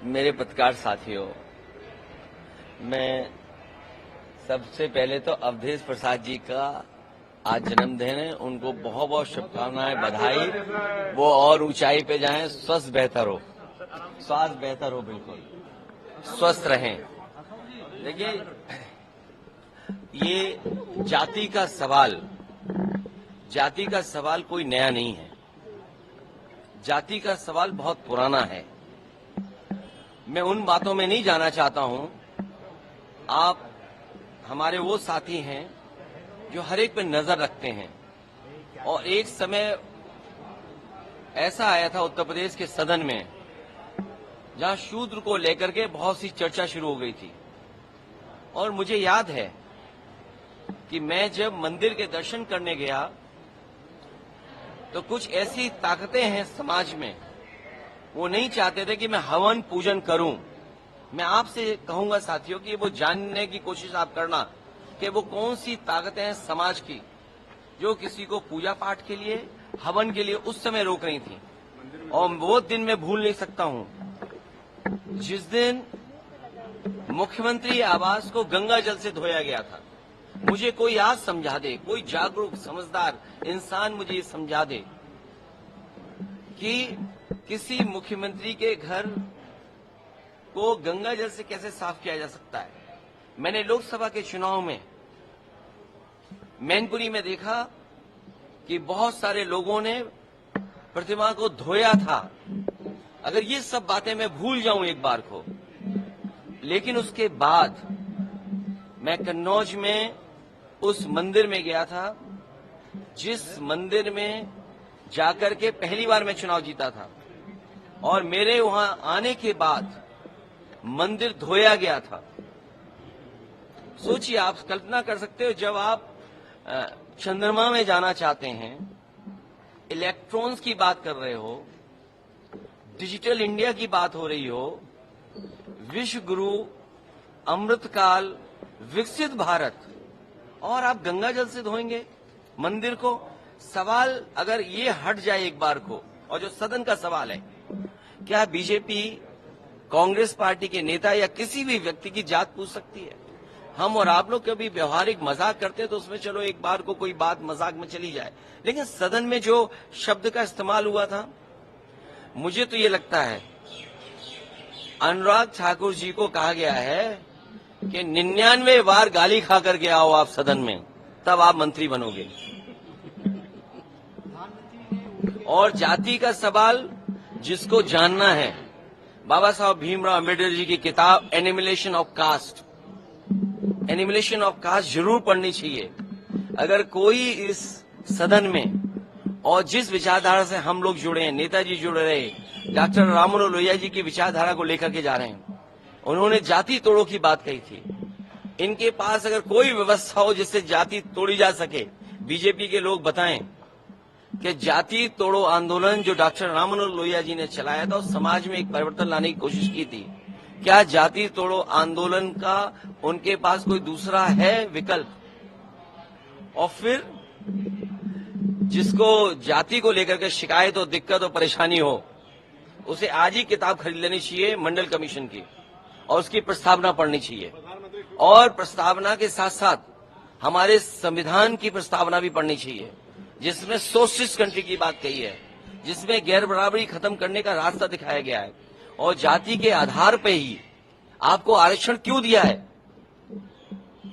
मेरे पत्रकार साथियों, मैं सबसे पहले तो अवधेश प्रसाद जी का आज जन्मदिन है, उनको बहुत बहुत शुभकामनाएं, बधाई। वो और ऊंचाई पे जाएं, स्वास्थ्य बेहतर हो, बिल्कुल स्वस्थ रहें। देखिए, ये जाति का सवाल कोई नया नहीं है। जाति का सवाल बहुत पुराना है। मैं उन बातों में नहीं जाना चाहता हूं। आप हमारे वो साथी हैं जो हर एक पे नजर रखते हैं, और एक समय ऐसा आया था उत्तर प्रदेश के सदन में जहां शूद्र को लेकर के बहुत सी चर्चा शुरू हो गई थी। और मुझे याद है कि मैं जब मंदिर के दर्शन करने गया तो कुछ ऐसी ताकतें हैं समाज में, वो नहीं चाहते थे कि मैं हवन पूजन करूं। मैं आपसे कहूंगा साथियों कि वो जानने की कोशिश आप करना कि वो कौन सी ताकतें हैं समाज की जो किसी को पूजा पाठ के लिए, हवन के लिए उस समय रोक रही थी। और वो दिन मैं भूल नहीं सकता हूं जिस दिन मुख्यमंत्री आवास को गंगा जल से धोया गया था। मुझे कोई आज समझा दे, कोई जागरूक समझदार इंसान मुझे ये समझा दे कि किसी मुख्यमंत्री के घर को गंगा जल से कैसे साफ किया जा सकता है। मैंने लोकसभा के चुनाव में मैनपुरी में देखा कि बहुत सारे लोगों ने प्रतिमा को धोया था। अगर ये सब बातें मैं भूल जाऊं एक बार को, लेकिन उसके बाद मैं कन्नौज में उस मंदिर में गया था जिस मंदिर में जाकर के पहली बार मैं चुनाव जीता था, और मेरे वहां आने के बाद मंदिर धोया गया था। सोचिए, आप कल्पना कर सकते हो, जब आप चंद्रमा में जाना चाहते हैं, इलेक्ट्रॉन्स की बात कर रहे हो, डिजिटल इंडिया की बात हो रही हो, विश्व गुरु, अमृतकाल, विकसित भारत, और आप गंगा जल से धोएंगे मंदिर को। सवाल अगर ये हट जाए एक बार को, और जो सदन का सवाल है, क्या बीजेपी, कांग्रेस पार्टी के नेता या किसी भी व्यक्ति की जात पूछ सकती है? हम और आप लोग कभी व्यवहारिक मजाक करते हैं तो उसमें चलो एक बार को कोई बात मजाक में चली जाए, लेकिन सदन में जो शब्द का इस्तेमाल हुआ था, मुझे तो ये लगता है अनुराग ठाकुर जी को कहा गया है कि 99 बार गाली खा करके आओ आप सदन में, तब आप मंत्री बनोगे। और जाति का सवाल जिसको जानना है, बाबा साहब भीमराव अम्बेडकर जी की किताब एनिमिलेशन ऑफ कास्ट जरूर पढ़नी चाहिए। अगर कोई इस सदन में, और जिस विचारधारा से हम लोग जुड़े हैं, नेताजी जुड़े रहे, डॉक्टर राममनोहर लोहिया जी की विचारधारा को लेकर के जा रहे हैं, उन्होंने जाति तोड़ो की बात कही थी। इनके पास अगर कोई व्यवस्था हो जिससे जाति तोड़ी जा सके, बीजेपी के लोग बताएं कि जाति तोड़ो आंदोलन जो डॉक्टर राममनोहर लोहिया जी ने चलाया था, उस समाज में एक परिवर्तन लाने की कोशिश की थी। क्या जाति तोड़ो आंदोलन का उनके पास कोई दूसरा है विकल्प? और फिर जिसको जाति को लेकर के शिकायत हो, दिक्कत हो, परेशानी हो, उसे आज ही किताब खरीद लेनी चाहिए मंडल कमीशन की, और उसकी प्रस्तावना पढ़नी चाहिए। और प्रस्तावना के साथ साथ हमारे संविधान की प्रस्तावना भी पढ़नी चाहिए, जिसमें सोशलिस्ट कंट्री की बात कही है, जिसमें गैर बराबरी खत्म करने का रास्ता दिखाया गया है। और जाति के आधार पे ही आपको आरक्षण क्यों दिया है?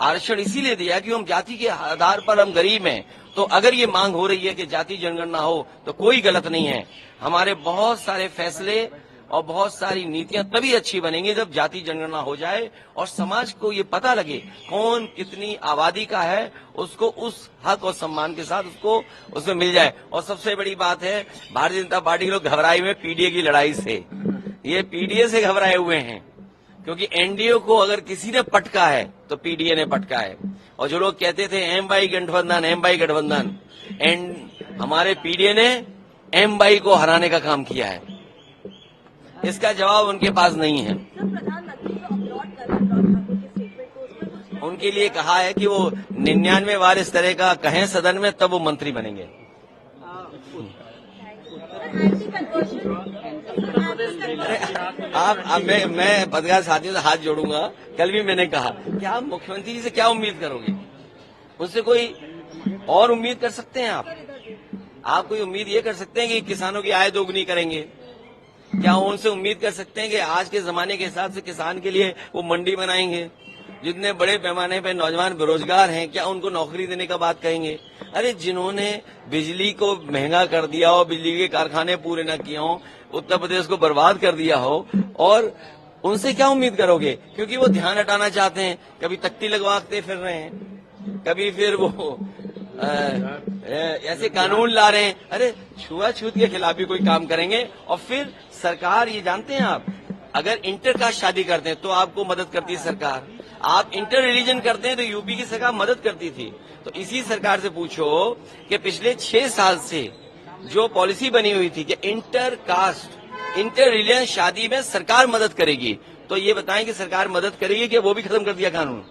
आरक्षण इसीलिए दिया कि हम जाति के आधार पर हम गरीब हैं। तो अगर ये मांग हो रही है कि जाति जनगणना हो तो कोई गलत नहीं है। हमारे बहुत सारे फैसले और बहुत सारी नीतियां तभी अच्छी बनेंगी जब जाति जनगणना हो जाए और समाज को ये पता लगे कौन कितनी आबादी का है, उसको उस हक और सम्मान के साथ उसको उसमें मिल जाए। और सबसे बड़ी बात है, भारतीय जनता पार्टी के लोग घबराए हुए पीडीए की लड़ाई से। ये पीडीए से घबराए हुए हैं, क्योंकि एनडीए को अगर किसी ने पटका है तो पीडीए ने पटका है। और जो लोग कहते थे एम बाई गठबंधन, हमारे पीडीए ने एम बाई को हराने का काम किया है। इसका जवाब उनके पास नहीं है। उनके लिए कहा है कि वो 99 बार इस तरह का कहें सदन में, तब वो मंत्री बनेंगे। मैं पत्रकार साथियों से हाथ जोड़ूंगा। कल भी मैंने कहा कि आप मुख्यमंत्री जी से क्या उम्मीद करोगे, उनसे कोई और उम्मीद कर सकते हैं आप कोई उम्मीद ये कर सकते हैं कि किसानों की आय दोगुनी करेंगे? क्या उनसे उम्मीद कर सकते हैं कि आज के जमाने के हिसाब से किसान के लिए वो मंडी बनाएंगे? जितने बड़े पैमाने पे नौजवान बेरोजगार हैं, क्या उनको नौकरी देने का बात कहेंगे? अरे जिन्होंने बिजली को महंगा कर दिया हो, बिजली के कारखाने पूरे न किए हो, उत्तर प्रदेश को बर्बाद कर दिया हो, और उनसे क्या उम्मीद करोगे? क्योंकि वो ध्यान हटाना चाहते हैं, कभी तख्ती लगवाते फिर रहे हैं, कभी फिर वो ऐसे कानून ला रहे हैं। अरे छुआछूत के खिलाफ भी कोई काम करेंगे? और फिर सरकार, ये जानते हैं आप, अगर इंटर कास्ट शादी करते हैं तो आपको मदद करती है सरकार, आप इंटर रिलीजन करते हैं तो यूपी की सरकार मदद करती थी। तो इसी सरकार से पूछो कि पिछले 6 साल से जो पॉलिसी बनी हुई थी कि इंटर कास्ट, इंटर रिलीजन शादी में सरकार मदद करेगी, तो ये बताएं कि सरकार मदद करेगी कि वो भी खत्म कर दिया कानून?